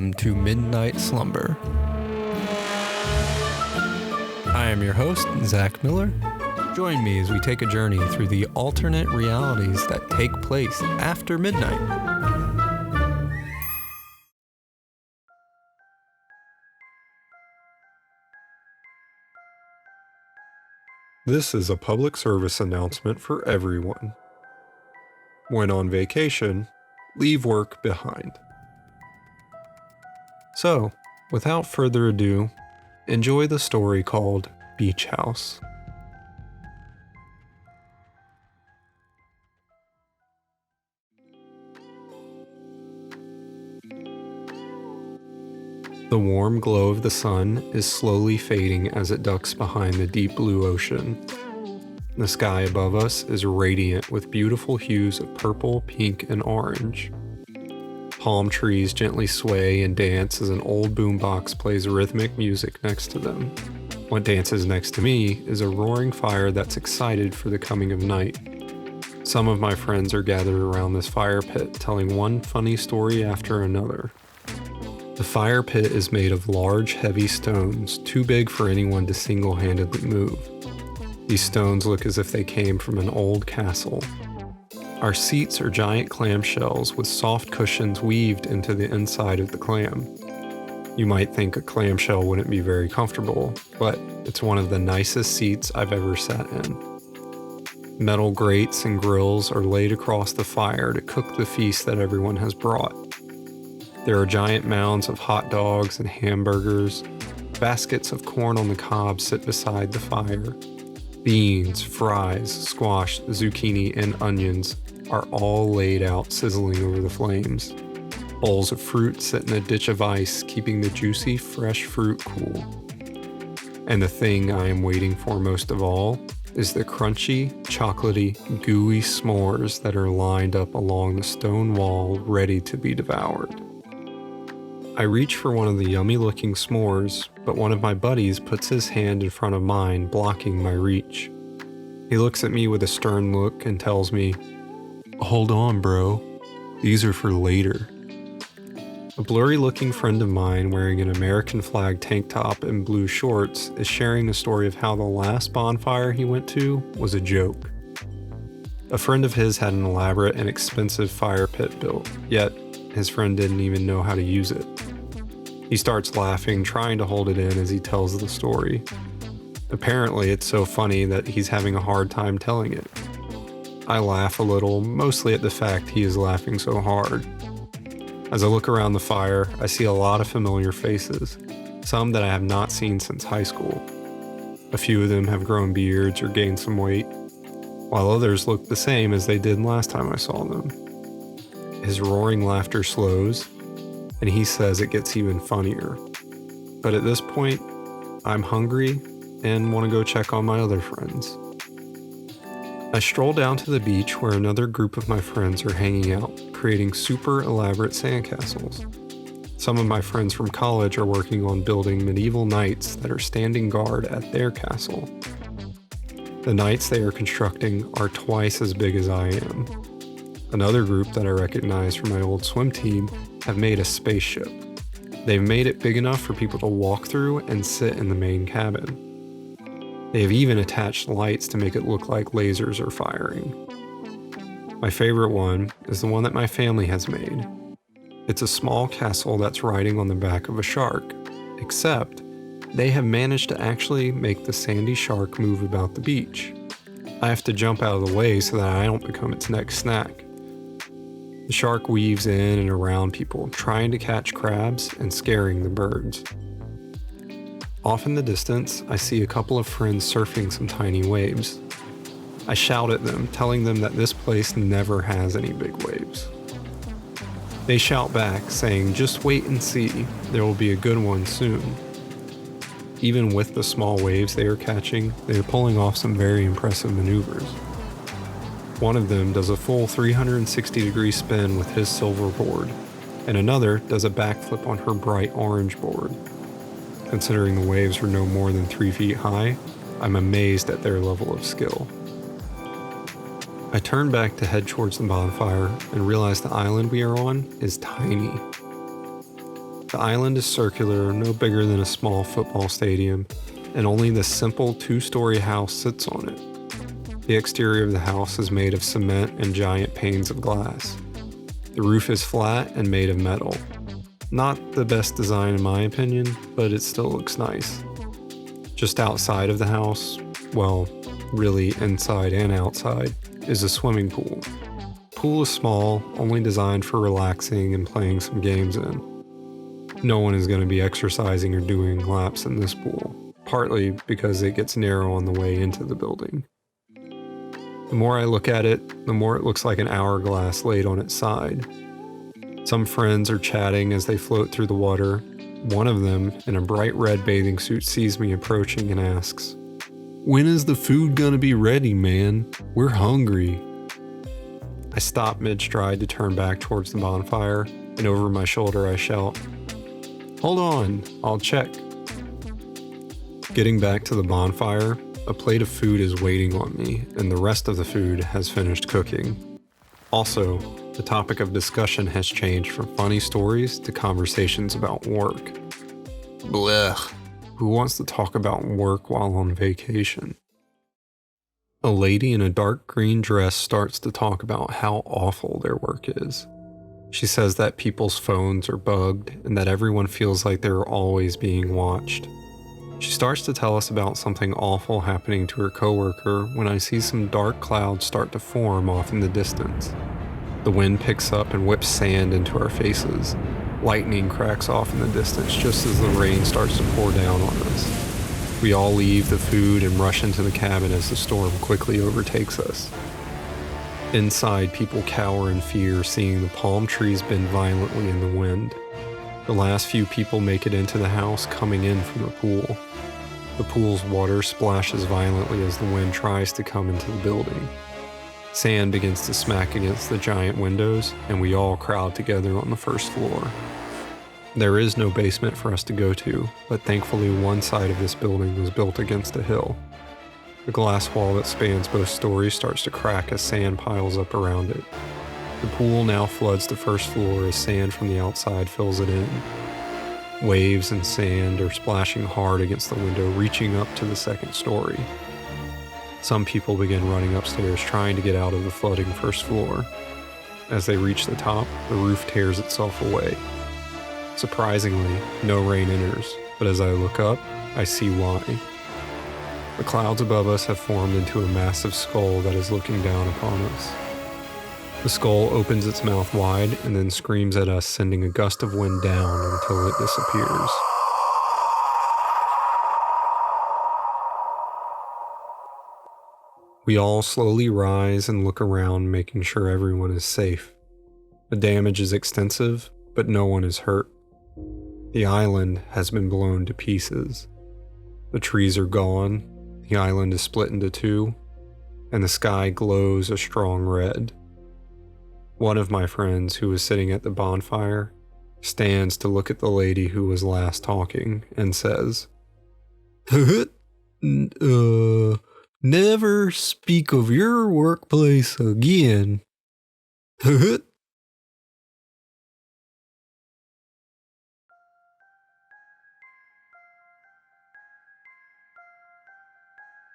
welcome to Midnight Slumber. I am your host, Zach Miller. Join me as we take a journey through the alternate realities that take place after midnight. This is a public service announcement for everyone. When on vacation, leave work behind. So, without further ado, enjoy the story called Beach House. The warm glow of the sun is slowly fading as it ducks behind the deep blue ocean. The sky above us is radiant with beautiful hues of purple, pink, and orange. Palm trees gently sway and dance as an old boombox plays rhythmic music next to them. What dances next to me is a roaring fire that's excited for the coming of night. Some of my friends are gathered around this fire pit telling one funny story after another. The fire pit is made of large, heavy stones, too big for anyone to single-handedly move. These stones look as if they came from an old castle. Our seats are giant clamshells with soft cushions weaved into the inside of the clam. You might think a clamshell wouldn't be very comfortable, but it's one of the nicest seats I've ever sat in. Metal grates and grills are laid across the fire to cook the feast that everyone has brought. There are giant mounds of hot dogs and hamburgers. Baskets of corn on the cob sit beside the fire. Beans, fries, squash, zucchini, and onions are all laid out sizzling over the flames. Bowls of fruit sit in a ditch of ice, keeping the juicy, fresh fruit cool. And the thing I am waiting for most of all is the crunchy, chocolatey, gooey s'mores that are lined up along the stone wall ready to be devoured. I reach for one of the yummy-looking s'mores, but one of my buddies puts his hand in front of mine, blocking my reach. He looks at me with a stern look and tells me, "Hold on, bro. These are for later." A blurry-looking friend of mine wearing an American flag tank top and blue shorts is sharing the story of how the last bonfire he went to was a joke. A friend of his had an elaborate and expensive fire pit built, yet his friend didn't even know how to use it. He starts laughing, trying to hold it in as he tells the story. Apparently, it's so funny that he's having a hard time telling it. I laugh a little, mostly at the fact he is laughing so hard. As I look around the fire, I see a lot of familiar faces, some that I have not seen since high school. A few of them have grown beards or gained some weight, while others look the same as they did last time I saw them. His roaring laughter slows, and he says it gets even funnier. But at this point, I'm hungry and want to go check on my other friends. I stroll down to the beach where another group of my friends are hanging out, creating super elaborate sandcastles. Some of my friends from college are working on building medieval knights that are standing guard at their castle. The knights they are constructing are twice as big as I am. Another group that I recognize from my old swim team have made a spaceship. They've made it big enough for people to walk through and sit in the main cabin. They have even attached lights to make it look like lasers are firing. My favorite one is the one that my family has made. It's a small castle that's riding on the back of a shark, except they have managed to actually make the sandy shark move about the beach. I have to jump out of the way so that I don't become its next snack. The shark weaves in and around people, trying to catch crabs and scaring the birds. Off in the distance, I see a couple of friends surfing some tiny waves. I shout at them, telling them that this place never has any big waves. They shout back, saying, "Just wait and see, there will be a good one soon." Even with the small waves they are catching, they are pulling off some very impressive maneuvers. One of them does a full 360-degree spin with his silver board, and another does a backflip on her bright orange board. Considering the waves were no more than 3 feet high, I'm amazed at their level of skill. I turn back to head towards the bonfire and realize the island we are on is tiny. The island is circular, no bigger than a small football stadium, and only the simple 2-story house sits on it. The exterior of the house is made of cement and giant panes of glass. The roof is flat and made of metal. Not the best design in my opinion, but it still looks nice. Just outside of the house, well, really inside and outside, is a swimming pool. The pool is small, only designed for relaxing and playing some games in. No one is going to be exercising or doing laps in this pool, partly because it gets narrow on the way into the building. The more I look at it, the more it looks like an hourglass laid on its side. Some friends are chatting as they float through the water. One of them, in a bright red bathing suit, sees me approaching and asks, "When is the food gonna be ready, man? We're hungry." I stop mid-stride to turn back towards the bonfire, and over my shoulder I shout, "Hold on, I'll check." Getting back to the bonfire, a plate of food is waiting on me, and the rest of the food has finished cooking. Also, the topic of discussion has changed from funny stories to conversations about work. Blech. Who wants to talk about work while on vacation? A lady in a dark green dress starts to talk about how awful their work is. She says that people's phones are bugged and that everyone feels like they're always being watched. She starts to tell us about something awful happening to her coworker when I see some dark clouds start to form off in the distance. The wind picks up and whips sand into our faces. Lightning cracks off in the distance just as the rain starts to pour down on us. We all leave the food and rush into the cabin as the storm quickly overtakes us. Inside, people cower in fear, seeing the palm trees bend violently in the wind. The last few people make it into the house, coming in from the pool. The pool's water splashes violently as the wind tries to come into the building. Sand begins to smack against the giant windows, and we all crowd together on the first floor. There is no basement for us to go to, but thankfully one side of this building was built against a hill. The glass wall that spans both stories starts to crack as sand piles up around it. The pool now floods the first floor as sand from the outside fills it in. Waves and sand are splashing hard against the window, reaching up to the second story. Some people begin running upstairs, trying to get out of the flooding first floor. As they reach the top, the roof tears itself away. Surprisingly, no rain enters, but as I look up, I see why. The clouds above us have formed into a massive skull that is looking down upon us. The skull opens its mouth wide and then screams at us, sending a gust of wind down until it disappears. We all slowly rise and look around, making sure everyone is safe. The damage is extensive, but no one is hurt. The island has been blown to pieces. The trees are gone, the island is split into two, and the sky glows a strong red. One of my friends, who was sitting at the bonfire, stands to look at the lady who was last talking and says, "Never speak of your workplace again."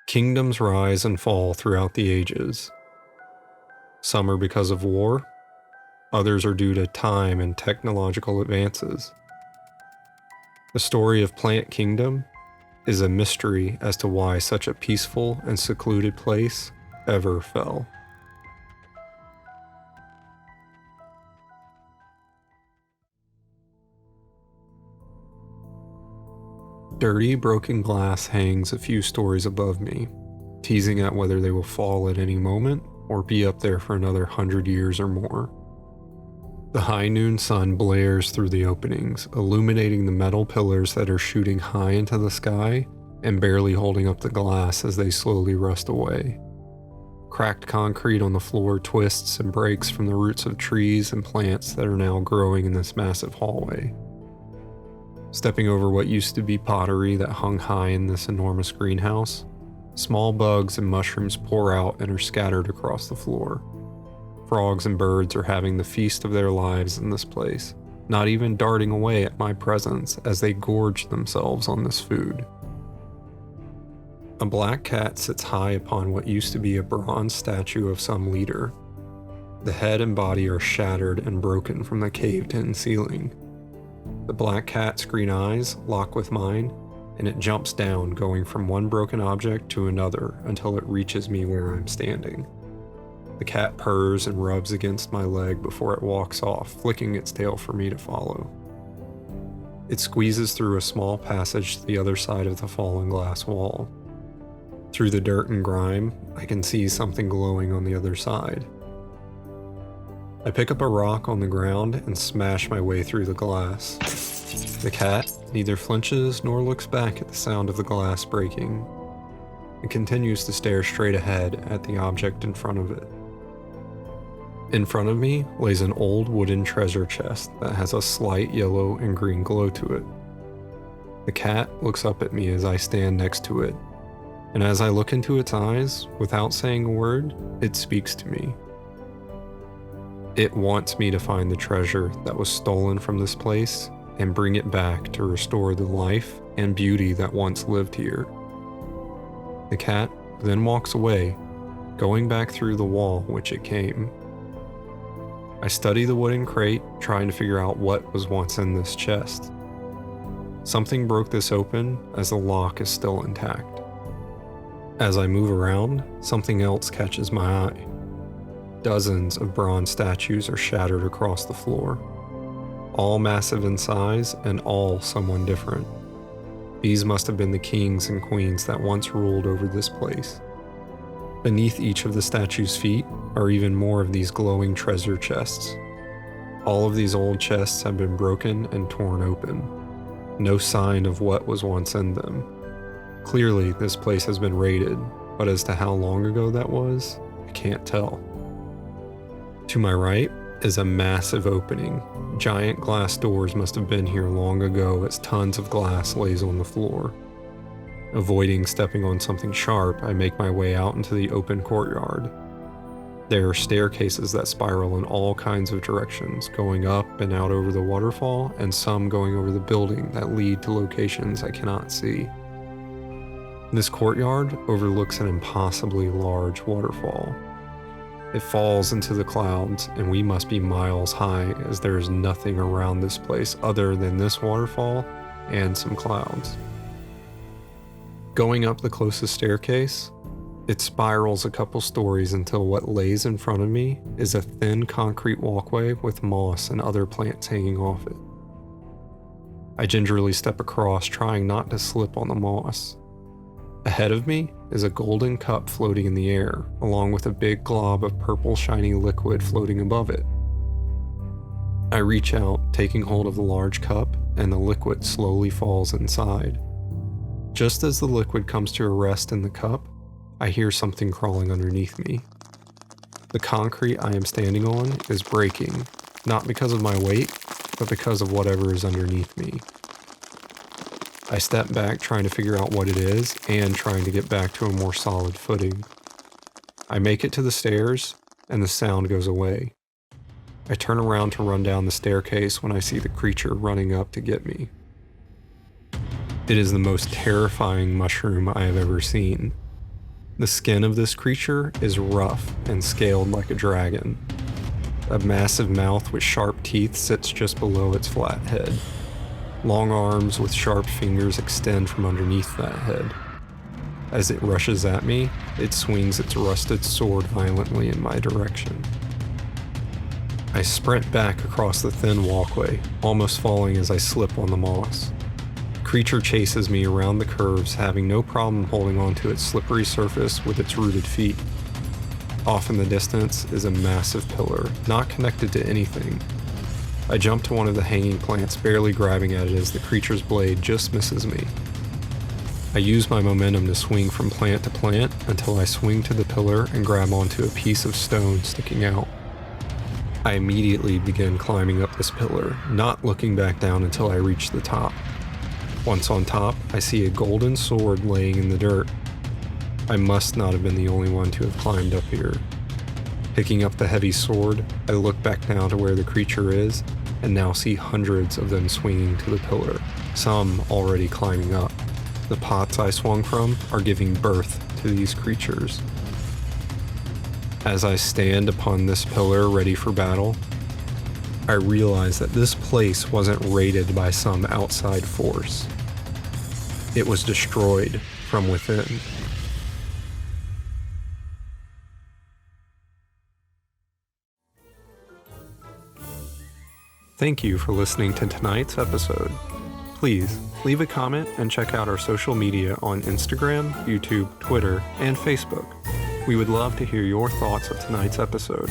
Kingdoms rise and fall throughout the ages. Some are because of war, others are due to time and technological advances. The story of Plant Kingdom is a mystery as to why such a peaceful and secluded place ever fell. Dirty, broken glass hangs a few stories above me, teasing at whether they will fall at any moment or be up there for another 100 years or more. The high noon sun blares through the openings, illuminating the metal pillars that are shooting high into the sky and barely holding up the glass as they slowly rust away. Cracked concrete on the floor twists and breaks from the roots of trees and plants that are now growing in this massive hallway. Stepping over what used to be pottery that hung high in this enormous greenhouse, small bugs and mushrooms pour out and are scattered across the floor. Frogs and birds are having the feast of their lives in this place. not even darting away at my presence as they gorge themselves on this food. A black cat sits high upon what used to be a bronze statue of some leader. The head and body are shattered and broken from the caved-in ceiling. The black cat's green eyes lock with mine, and it jumps down, going from one broken object to another until it reaches me where I'm standing. The cat purrs and rubs against my leg before it walks off, flicking its tail for me to follow. It squeezes through a small passage to the other side of the fallen glass wall. Through the dirt and grime, I can see something glowing on the other side. I pick up a rock on the ground and smash my way through the glass. The cat neither flinches nor looks back at the sound of the glass breaking. It continues to stare straight ahead at the object in front of it. In front of me lays an old wooden treasure chest that has a slight yellow and green glow to it. The cat looks up at me as I stand next to it, and as I look into its eyes, without saying a word, it speaks to me. It wants me to find the treasure that was stolen from this place and bring it back to restore the life and beauty that once lived here. The cat then walks away, going back through the wall which it came. I study the wooden crate, trying to figure out what was once in this chest. Something broke this open, as the lock is still intact. As I move around, something else catches my eye. Dozens of bronze statues are shattered across the floor, all massive in size and all someone different. These must have been the kings and queens that once ruled over this place. Beneath each of the statues' feet are even more of these glowing treasure chests. All of these old chests have been broken and torn open. No sign of what was once in them. Clearly, this place has been raided, but as to how long ago that was, I can't tell. To my right is a massive opening. Giant glass doors must have been here long ago, as tons of glass lays on the floor. Avoiding stepping on something sharp, I make my way out into the open courtyard. There are staircases that spiral in all kinds of directions, going up and out over the waterfall, and some going over the building that lead to locations I cannot see. This courtyard overlooks an impossibly large waterfall. It falls into the clouds, and we must be miles high, as there is nothing around this place other than this waterfall and some clouds. Going up the closest staircase, it spirals a couple stories until what lays in front of me is a thin concrete walkway with moss and other plants hanging off it. I gingerly step across, trying not to slip on the moss. Ahead of me is a golden cup floating in the air, along with a big glob of purple shiny liquid floating above it. I reach out, taking hold of the large cup, and the liquid slowly falls inside. Just as the liquid comes to a rest in the cup, I hear something crawling underneath me. The concrete I am standing on is breaking, not because of my weight, but because of whatever is underneath me. I step back, trying to figure out what it is and trying to get back to a more solid footing. I make it to the stairs, and the sound goes away. I turn around to run down the staircase when I see the creature running up to get me. It is the most terrifying mushroom I have ever seen. The skin of this creature is rough and scaled like a dragon. A massive mouth with sharp teeth sits just below its flat head. Long arms with sharp fingers extend from underneath that head. As it rushes at me, it swings its rusted sword violently in my direction. I sprint back across the thin walkway, almost falling as I slip on the moss. The creature chases me around the curves, having no problem holding onto its slippery surface with its rooted feet. Off in the distance is a massive pillar, not connected to anything. I jump to one of the hanging plants, barely grabbing at it as the creature's blade just misses me. I use my momentum to swing from plant to plant until I swing to the pillar and grab onto a piece of stone sticking out. I immediately begin climbing up this pillar, not looking back down until I reach the top. Once on top, I see a golden sword laying in the dirt. I must not have been the only one to have climbed up here. Picking up the heavy sword, I look back down to where the creature is and now see hundreds of them swinging to the pillar, some already climbing up. The pots I swung from are giving birth to these creatures. As I stand upon this pillar ready for battle, I realize that this place wasn't raided by some outside force. It was destroyed from within. Thank you for listening to tonight's episode. Please leave a comment and check out our social media on Instagram, YouTube, Twitter, and Facebook. We would love to hear your thoughts of tonight's episode.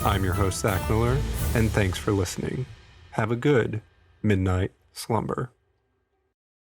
I'm your host, Zach Miller, and thanks for listening. Have a good midnight slumber.